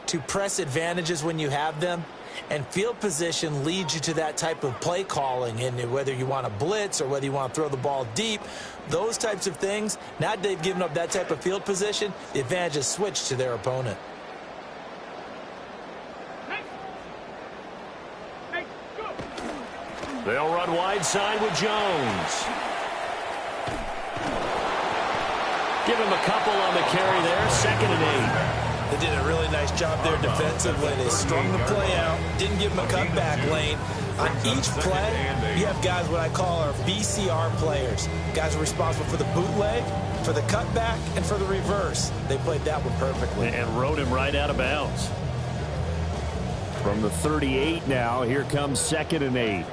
Speaker 4: to press advantages when you have them, and field position leads you to that type of play calling. And whether you want to blitz or whether you want to throw the ball deep, those types of things, now that they've given up that type of field position, the advantage is switched to their opponent.
Speaker 1: They'll run wide side with Jones. Give him a couple on the carry there. 2nd and 8.
Speaker 4: They did a really nice job there defensively. They strung the play out, didn't give him a cutback lane. On each play, you have guys what I call our BCR players. Guys are responsible for the bootleg, for the cutback, and for the reverse. They played that one perfectly.
Speaker 1: And rode him right out of bounds. From the 38 now, here comes 2nd and 8.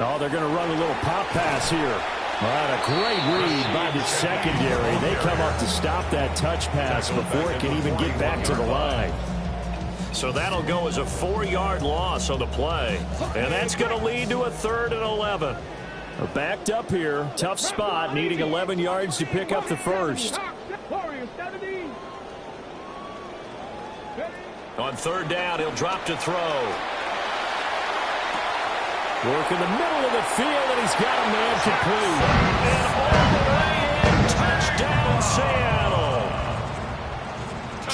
Speaker 1: Oh, they're going to run a little pop pass here. All right, a great read by the secondary. They come up to stop that touch pass before it can even get back to the line. So that'll go as a 4-yard loss on the play. And that's going to lead to a 3rd and 11. Backed up here, tough spot, needing 11 yards to pick up the first. On 3rd down, he'll drop to throw. Work in the middle of the field, and he's got a man complete. And all the way in, touchdown Seattle.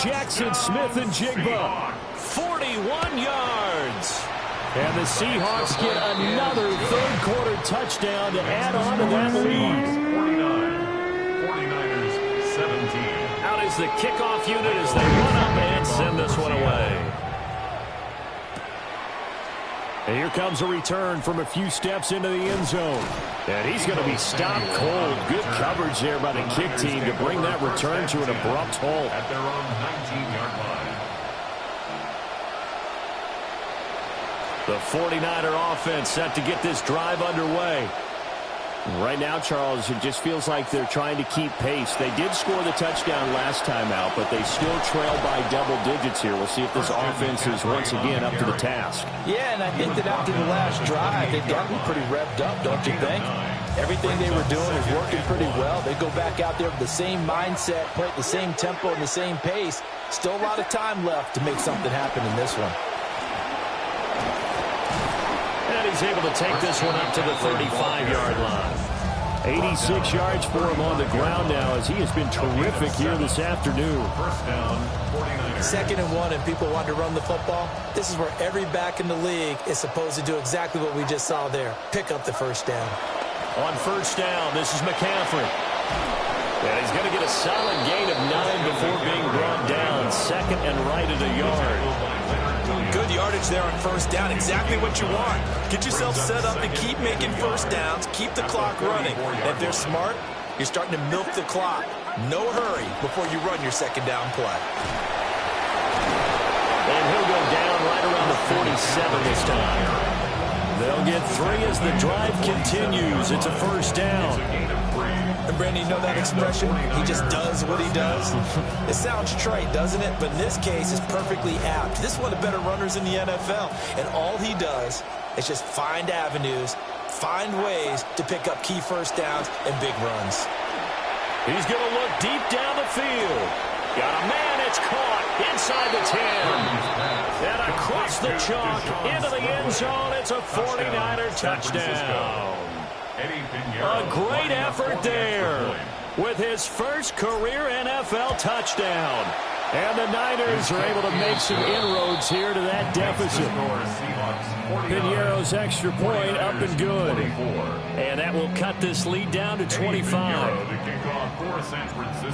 Speaker 1: Jackson Smith and Jigba, 41 yards. And the Seahawks get another 3rd-quarter touchdown to add on to that lead.
Speaker 2: 49ers 17.
Speaker 1: Out is the kickoff unit as they run up and send this one away. And here comes a return from a few steps into the end zone. And he's going to be stopped cold. Good coverage there by the kick team to bring that return to an abrupt halt.
Speaker 2: At their own 19-yard line.
Speaker 1: The 49er offense set to get this drive underway. Right now, Charles, it just feels like they're trying to keep pace. They did score the touchdown last time out, but they still trail by double digits here. We'll see if this offense is once again up to the task.
Speaker 4: Yeah, and I think that after the last drive, they've gotten pretty revved up, don't you think? Everything they were doing is working pretty well. They go back out there with the same mindset, play at the same tempo and the same pace. Still a lot of time left to make something happen in this one.
Speaker 1: And he's able to take this one up to the 35-yard line. 86 yards for him on the ground now, as he has been terrific here this afternoon.
Speaker 2: 1st down, 49ers.
Speaker 4: 2nd and 1, and people want to run the football. This is where every back in the league is supposed to do exactly what we just saw there. Pick up the 1st down.
Speaker 1: On 1st down, this is McCaffrey. And he's going to get a solid gain of 9 before being brought down. 2nd and right at a yard.
Speaker 4: Good yardage there on 1st down. Exactly what you want. Get yourself set up to keep making 1st downs. Keep the clock running. And if they're smart, you're starting to milk the clock. No hurry before you run your 2nd down play.
Speaker 1: And he'll go down right around the 47 this time. They'll get 3 as the drive continues. It's a 1st down.
Speaker 4: And Brandon, you know that expression? He just does what he does. It sounds trite, doesn't it? But in this case, it's perfectly apt. This is one of the better runners in the NFL. And all he does is just find avenues, find ways to pick up key 1st downs and big runs.
Speaker 1: He's going to look deep down the field. Got a man, it's caught inside the 10. And across the chalk into the end zone. It's a 49er touchdown. A great effort there. with his first career NFL touchdown. And the Niners are able to make some inroads here to that deficit. Piñeiro's extra point up and good. And that will cut this lead down to 25.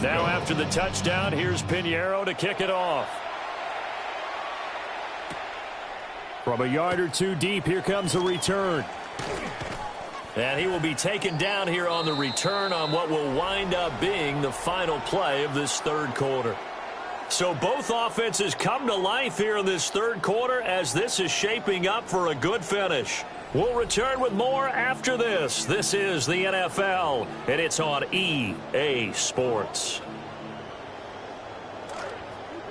Speaker 1: Now after the touchdown, here's Piñeiro to kick it off. From a yard or two deep, here comes a return. And he will be taken down here on the return on what will wind up being the final play of this third quarter. So both offenses come to life here in this third quarter as this is shaping up for a good finish. We'll return with more after this. This is the NFL, and it's on EA Sports.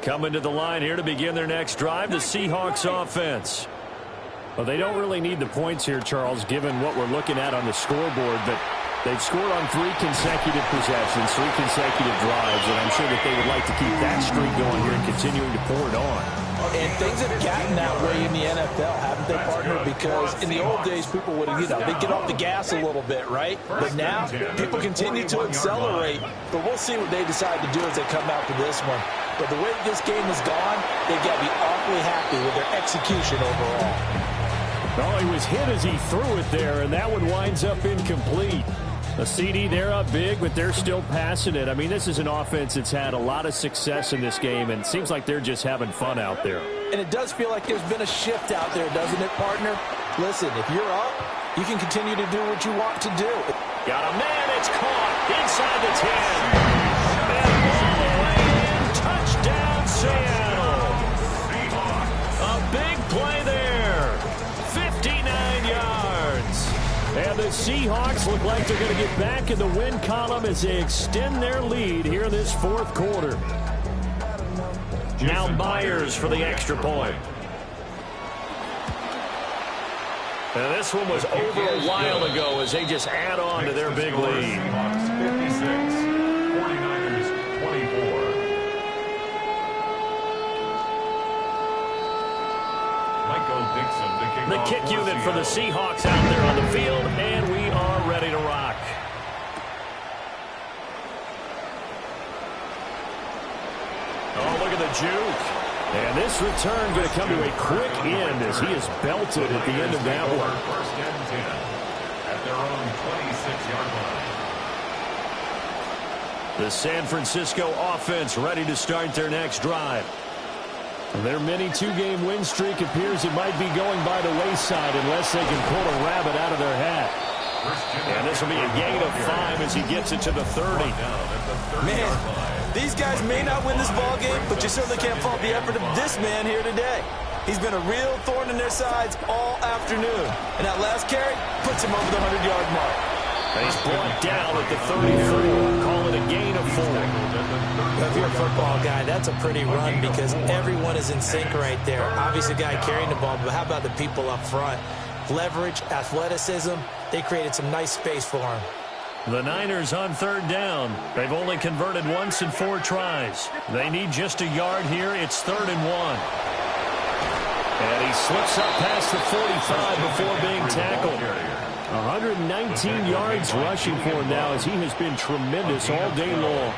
Speaker 1: Coming to the line here to begin their next drive, the Seahawks offense. Well, they don't really need the points here, Charles, given what we're looking at on the scoreboard, but they've scored on 3 consecutive possessions, 3 consecutive drives, and I'm sure that they would like to keep that streak going here and continuing to pour it on.
Speaker 4: And things have gotten that way in the NFL, haven't they, partner? Because in the old days, people would, they'd get off the gas a little bit, right? But now, people continue to accelerate, but we'll see what they decide to do as they come out to this one. But the way this game has gone, they've got to be awfully happy with their execution overall.
Speaker 1: Oh, he was hit as he threw it there, and that one winds up incomplete. A CD, they're up big, but they're still passing it. I mean, this is an offense that's had a lot of success in this game, and it seems like they're just having fun out there.
Speaker 4: And it does feel like there's been a shift out there, doesn't it, partner? Listen, if you're up, you can continue to do what you want to do.
Speaker 1: Got a man, it's caught inside the 10. And all the way in, touchdown, Seattle. A big play there, 59 yards. And the Seahawks look like they're going to get back in the win column as they extend their lead here in this fourth quarter. Now Myers for the extra point. And this one was over a while ago as they just add on to their big lead.
Speaker 2: Seahawks 56, 49ers 24.
Speaker 1: The kick unit for the Seahawks out there on the field, and we are ready to rock. Oh, look at the juke. And this return going to come to a quick end as he is belted at the end of that one.
Speaker 2: First and 10 at their own 26-yard line.
Speaker 1: The San Francisco offense ready to start their next drive. Their mini 2-game win streak appears it might be going by the wayside unless they can pull a rabbit out of their hat. And this will be a gain of 5 as he gets it to the 30.
Speaker 4: Man, these guys may not win this ball game, but you certainly can't fault the effort of this man here today. He's been a real thorn in their sides all afternoon. And that last carry puts him over the 100-yard mark.
Speaker 1: He's brought down at the 34. Call it a gain of 4.
Speaker 4: If you're a football guy, that's a pretty run because everyone is in sync right there. Obviously, the guy carrying the ball, but how about the people up front? Leverage, athleticism, they created some nice space for him.
Speaker 1: The Niners on third down. They've only converted once in 4 tries. They need just a yard here. It's 3rd and 1. And he slips up past the 45 before being tackled. 119 yards rushing for him now as he has been tremendous all day long.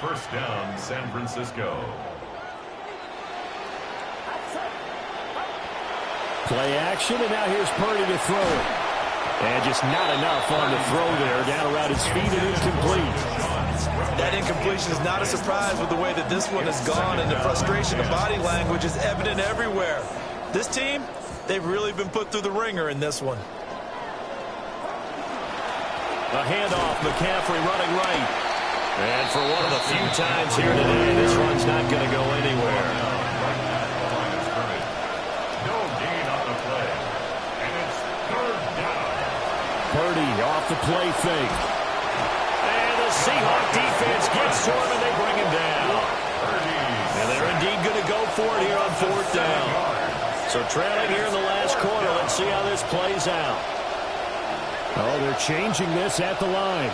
Speaker 2: First down, San Francisco.
Speaker 1: Play action, and now here's Purdy to throw it. And just not enough on the throw there. Down around his feet and incomplete.
Speaker 4: That incompletion is not a surprise with the way that this one has gone, and the frustration of body language is evident everywhere. This team, they've really been put through the ringer in this one.
Speaker 1: A handoff, McCaffrey running right. And for one of the few times here today, this run's not going to go anywhere.
Speaker 2: No gain on the play. And it's 3rd down.
Speaker 1: Purdy off the play fake. And the Seahawk defense gets to him, and they bring him down. And they're indeed going to go for it here on 4th down. So trailing here in the last quarter. Let's see how this plays out. Oh, they're changing this at the line.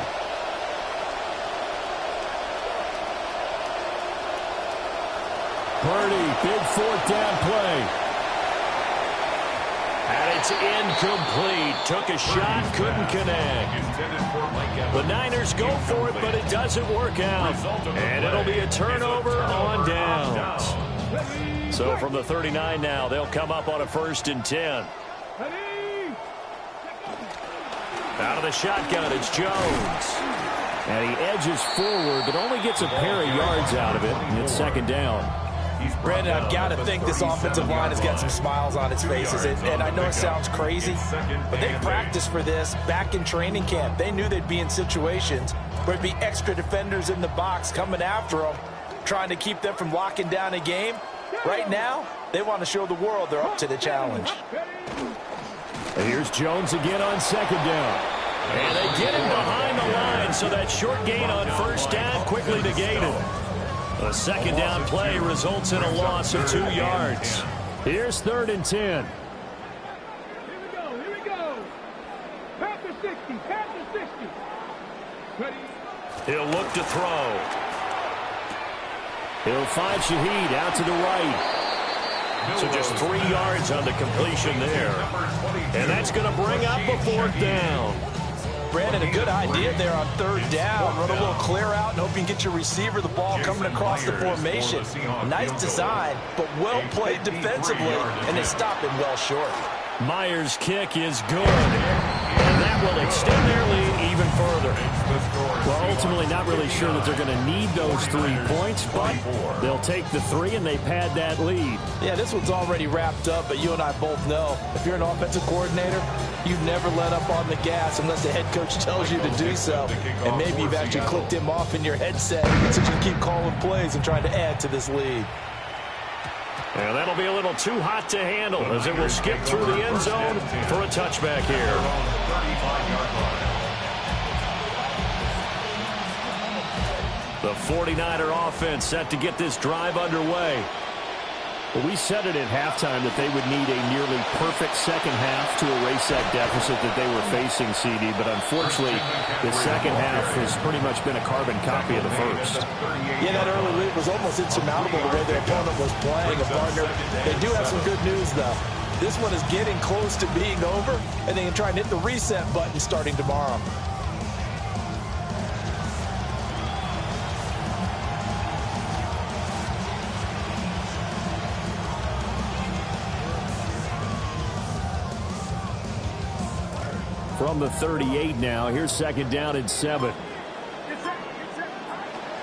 Speaker 1: Purdy, big 4th down play. And it's incomplete. Took a shot, couldn't connect. The Niners go for it, but it doesn't work out. And it'll be a turnover on downs. So from the 39 now, they'll come up on a 1st and 10. Out of the shotgun, it's Jones. And he edges forward, but only gets a pair of yards out of it. And it's 2nd down.
Speaker 4: Brandon, I've got to think this offensive line has got some smiles on its faces. And I know it sounds crazy, but they practiced for this back in training camp. They knew they'd be in situations where there'd be extra defenders in the box coming after them, trying to keep them from locking down a game. Right now, they want to show the world they're up to the challenge.
Speaker 1: And here's Jones again on 2nd down. And they get him behind the line, so that short gain on 1st down quickly negated. A 2nd down play results in a loss of 2 yards. Here's 3rd and 10.
Speaker 5: Here we go. Past the 60, past the 60. Ready?
Speaker 1: He'll look to throw. He'll find Shaheed out to the right. So just 3 yards on the completion there. And that's going to bring up a 4th down.
Speaker 4: Brandon, a good idea there on 3rd down. Run a little clear out and hope you can get your receiver the ball coming across the formation. Nice design, but well played defensively, and they stop him well short.
Speaker 1: Myers' kick is good, and that will extend their lead even further. Well, ultimately not really sure that they're going to need those 3 points, but they'll take the 3 and they pad that lead.
Speaker 4: Yeah, this one's already wrapped up, but you and I both know if you're an offensive coordinator, you never let up on the gas unless the head coach tells you to do so. And maybe you've actually clicked him off in your headset so you can keep calling plays and trying to add to this lead.
Speaker 1: And that'll be a little too hot to handle as it will skip through the end zone for a touchback here. The 49er offense set to get this drive underway. Well, we said it at halftime that they would need a nearly perfect second half to erase that deficit that they were facing, CD. But unfortunately, the second half has pretty much been a carbon copy of the first.
Speaker 4: Yeah, that early lead was almost insurmountable the way their opponent was playing. A partner. They do have some good news, though. This one is getting close to being over, and they can try and hit the reset button starting tomorrow.
Speaker 1: From the 38 now, here's 2nd down and 7.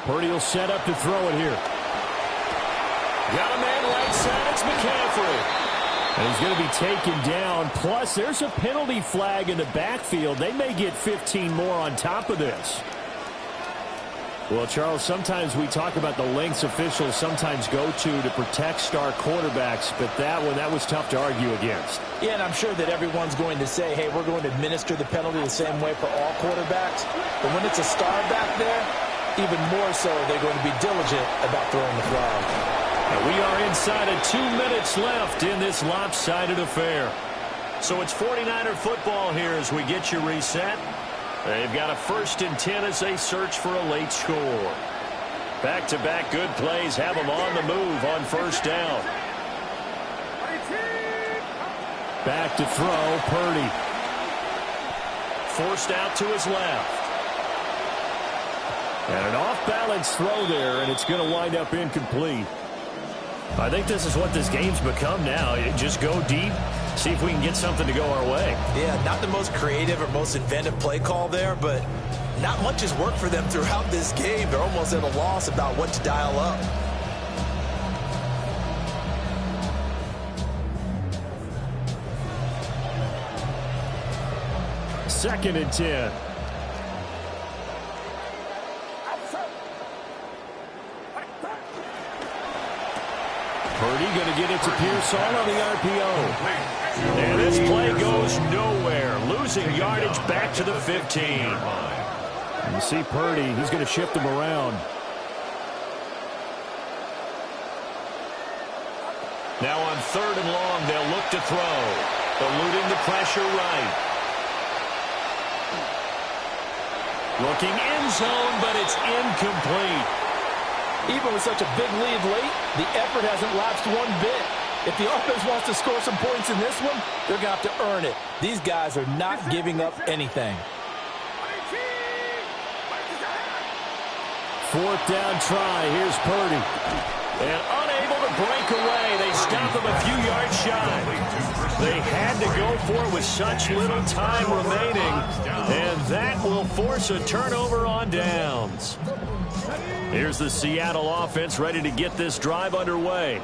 Speaker 1: Purdy will set up to throw it here. Got a man right side, it's McCaffrey. And he's going to be taken down. Plus, there's a penalty flag in the backfield. They may get 15 more on top of this. Well, Charles, sometimes we talk about the lengths officials sometimes go to protect star quarterbacks, but that was tough to argue against.
Speaker 4: Yeah, and I'm sure that everyone's going to say, hey, we're going to administer the penalty the same way for all quarterbacks. But when it's a star back there, even more so, they're going to be diligent about throwing the flag.
Speaker 1: And we are inside of 2 minutes left in this lopsided affair. So it's 49er football here as we get you reset. They've got a 1st and 10 as they search for a late score. Back-to-back good plays have them on the move on 1st down. Back to throw, Purdy. Forced out to his left. And an off-balance throw there, and it's going to wind up incomplete. I think this is what this game's become now. Just go deep, see if we can get something to go our way.
Speaker 4: Yeah, not the most creative or most inventive play call there, but not much has worked for them throughout this game. They're almost at a loss about what to dial up.
Speaker 1: Second and 10. Purdy going to get it to Pearsall on the RPO. And this play goes nowhere. Losing yardage back to the 15. And you see Purdy, he's going to shift them around. Now on 3rd and long, they'll look to throw. Eluding the pressure right. Looking end zone, but it's incomplete.
Speaker 4: Even with such a big lead late, the effort hasn't lapsed one bit. If the offense wants to score some points in this one, they're going to have to earn it. These guys are not giving up anything.
Speaker 1: Fourth down try. Here's Purdy. And unable to break away. They stop him a few yards shy. They had to go for it with such little time remaining. And that will force a turnover on downs. Here's the Seattle offense ready to get this drive underway.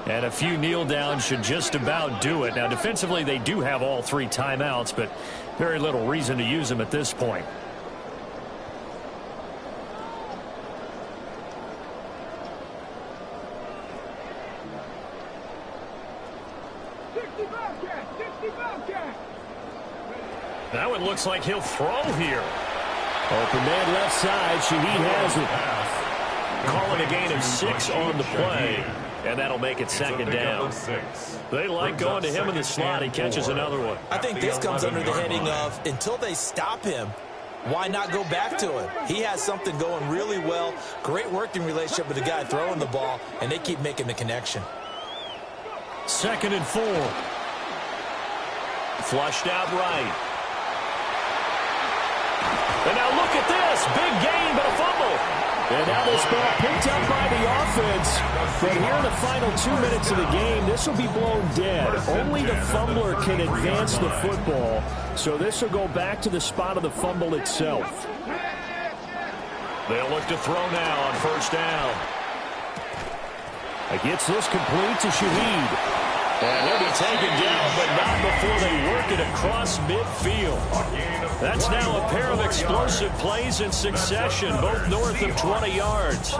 Speaker 1: And a few kneel downs should just about do it. Now, defensively, they do have all 3 timeouts, but very little reason to use them at this point. That one looks like he'll throw here. Open man left side. Shaheed has it. Calling a gain of 6 on the play. And that'll make it second down. They like going to him in the slot. He catches another one.
Speaker 4: I think this comes under the heading of until they stop him, why not go back to him? He has something going really well. Great working relationship with the guy throwing the ball, and they keep making the connection.
Speaker 1: 2nd and 4. Flushed out right. And now look at this. Big gain, but a fumble. And now this ball picked up by the offense. But here in the final 2 minutes of the game, this will be blown dead. Only the fumbler can advance the football. So this will go back to the spot of the fumble itself. They'll look to throw now on 1st down. It gets this complete to Shaheed. And he'll be taken down, but not before they work it across midfield. That's now a pair of explosive plays in succession, both north of 20 yards.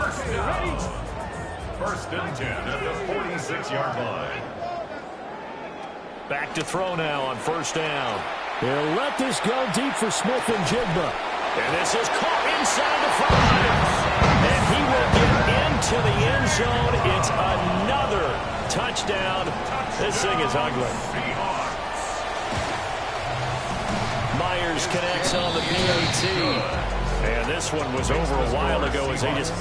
Speaker 2: 1st and 10 at the 46-yard line.
Speaker 1: Back to throw now on 1st down. They'll let this go deep for Smith and Jigba. And this is caught inside the 5. And he will get into the end zone. It's another touchdown. This thing is ugly. Myers connects on the PAT. And this one was over a while ago as they just